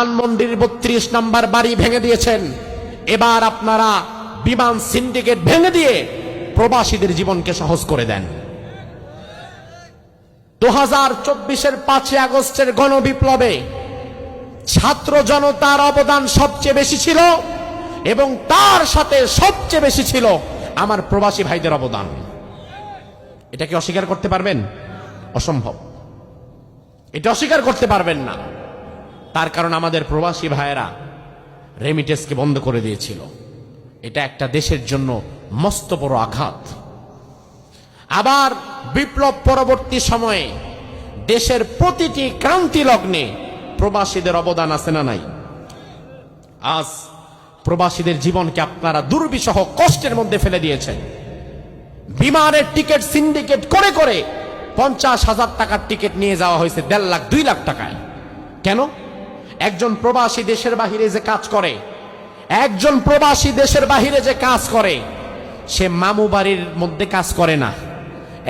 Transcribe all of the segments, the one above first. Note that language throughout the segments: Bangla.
ধানমন্ডির ৩২ নম্বর বাড়ি ভেঙে দিয়েছেন। এবার আপনারা বিমান সিন্ডিকেট ভেঙে দিয়ে প্রবাসীদের জীবনকে সহজ করে দেন। 2024-এর 5 আগস্টের গণবিপ্লবে ছাত্র জনতার অবদান সবচেয়ে বেশি ছিল এবং তার সাথে সবচেয়ে বেশি ছিল আমার প্রবাসী ভাইদের অবদান। এটা কি অস্বীকার করতে পারবেন? অসম্ভব, এটা অস্বীকার করতে পারবেন না। তার কারণ আমাদের প্রবাসী ভাইয়েরা রেমিটেন্সকে বন্ধ করে দিয়েছিল। এটা একটা দেশের জন্য মস্ত বড় আঘাত। আবার বিপ্লব পরবর্তী সময়ে দেশের প্রতিটি ক্রান্তি লগ্নে প্রবাসীদের অবদান আছে না নাই? আজ প্রবাসীদের জীবনকে আপনারা দুর্বিষহ কষ্টের মধ্যে ফেলে দিয়েছেন। বিমানের টিকিট সিন্ডিকেট করে করে 50,000 টাকার টিকিট নিয়ে যাওয়া হয়েছে 1.5 লাখ 2 লাখ টাকায়। কেন? একজন প্রবাসী দেশের বাহিরে যে কাজ করে, একজন প্রবাসী দেশের বাহিরে যে কাজ করে, সে মামু বাড়ির মধ্যে কাজ করে না।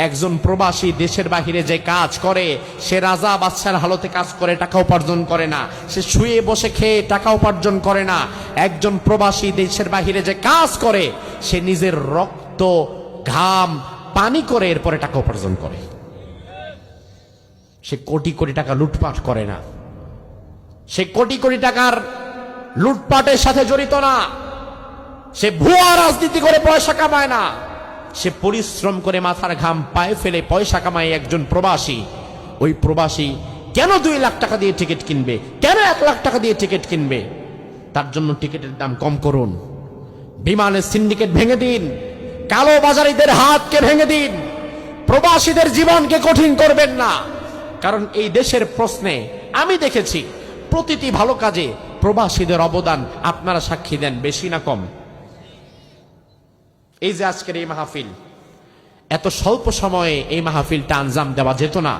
একজন প্রবাসী দেশের বাহিরে যে কাজ করে, সে রাজা বাদশার হালতে কাজ করে টাকা উপার্জন করে না। সে শুয়ে বসে খেয়ে টাকা উপার্জন করে না। একজন প্রবাসী দেশের বাহিরে যে কাজ করে, সে নিজের রক্ত ঘাম পানি করে এরপরে টাকা উপার্জন করে। সে কোটি কোটি টাকা লুটপাট করে না। সে কোটি কোটি টাকার লুটপাটের সাথে জড়িত না। সে ভুয়া রাজনীতি করে পয়সা কামায় না। সে পরিশ্রম করে মাথার ঘাম পায়ে ফেলে পয়সা কামায় একজন প্রবাসী। ওই প্রবাসী কেন 2 লাখ টাকা দিয়ে টিকিট কিনবে? কেন 1 লাখ টাকা দিয়ে টিকিট কিনবে? তার জন্য টিকিটের দাম কম করুন। বিমানের সিন্ডিকেট ভেঙে দিন। কালো বাজারিদের হাতকে ভেঙে দিন। প্রবাসীদের জীবনকে কঠিন করবেন না। কারণ এই দেশের প্রশ্নে আমি দেখেছি প্রতিটি ভালো কাজে প্রবাসীদের অবদান আপনারা সাক্ষী দেন, বেশি না কম? এই যে আজকের এই মাহফিল, এত স্বল্প সময়ে এই মাহফিলটা আঞ্জাম দেওয়া যেত না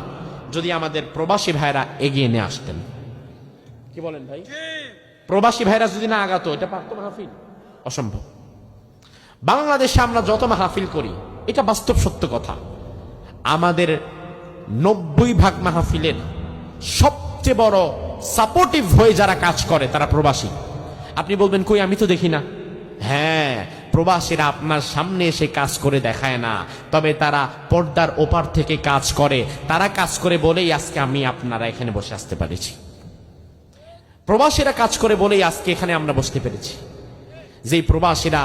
যদি আমাদের প্রবাসী ভাইরা এগিয়ে নিয়ে আসতেন। কি বলেন ভাই? প্রবাসী ভাইরা যদি না আগাতো, এটা পারতো মাহফিল? অসম্ভব। বাংলাদেশে আমরা যত মাহফিল করি, এটা বাস্তব সত্য কথা, আমাদের 90% মাহফিলের সবচেয়ে বড় সাপোর্টিভ হয়ে যারা কাজ করে তারা প্রবাসী। আপনি বলবেন কই, আমি তো দেখি না। হ্যাঁ, প্রবাসীরা আপনার সামনে এসে কাজ করে দেখায় না, তবে তারা পর্দার ওপার থেকে কাজ করে। তারা কাজ করে বলেই আজকে আমি আপনারা এখানে বসে আসতে পেরেছি। প্রবাসীরা কাজ করে বলেই আজকে এখানে আমরা বসতে পেরেছি। যে প্রবাসীরা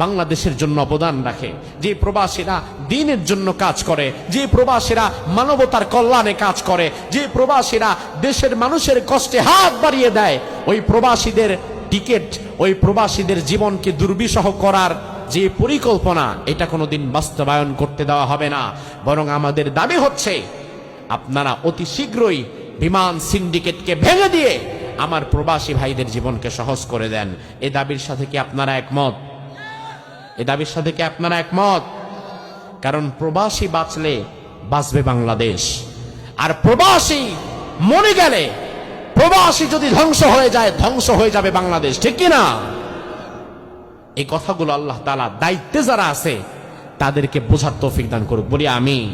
বাংলাদেশের জন্য অবদান রাখে, যে প্রবাসীরা দ্বীনের জন্য কাজ করে, যে প্রবাসীরা মানবতার কল্যাণে কাজ করে, যে প্রবাসীরা দেশের মানুষের কষ্টে হাত বাড়িয়ে দেয়, ওই প্রবাসীদের টিকিট, ওই প্রবাসীদের জীবনকে দুর্বিষহ করার যে পরিকল্পনা, এটা কোনোদিন বাস্তবায়ন করতে দেওয়া হবে না। বরং আমাদের দাবি হচ্ছে আপনারা অতি শীঘ্রই বিমান সিন্ডিকেটকে ভেঙে দিয়ে আমার প্রবাসী ভাইদের জীবনকে সহজ করে দেন। এ দাবির সাথে কি আপনারা একমত? এ দাবির সাথে কি আপনারা একমত? কারণ প্রবাসী বাঁচলে বাঁচবে বাংলাদেশ, আর প্রবাসী মরে গেলে, প্রবাসী যদি ধ্বংস হয়ে যায়, ধ্বংস হয়ে যাবে বাংলাদেশ। ঠিক কিনা? এই কথাগুলো আল্লাহ তাআলা দায়িত্বে যারা আছে তাদেরকে বোঝার তৌফিক দান করুক, বলি আমিন।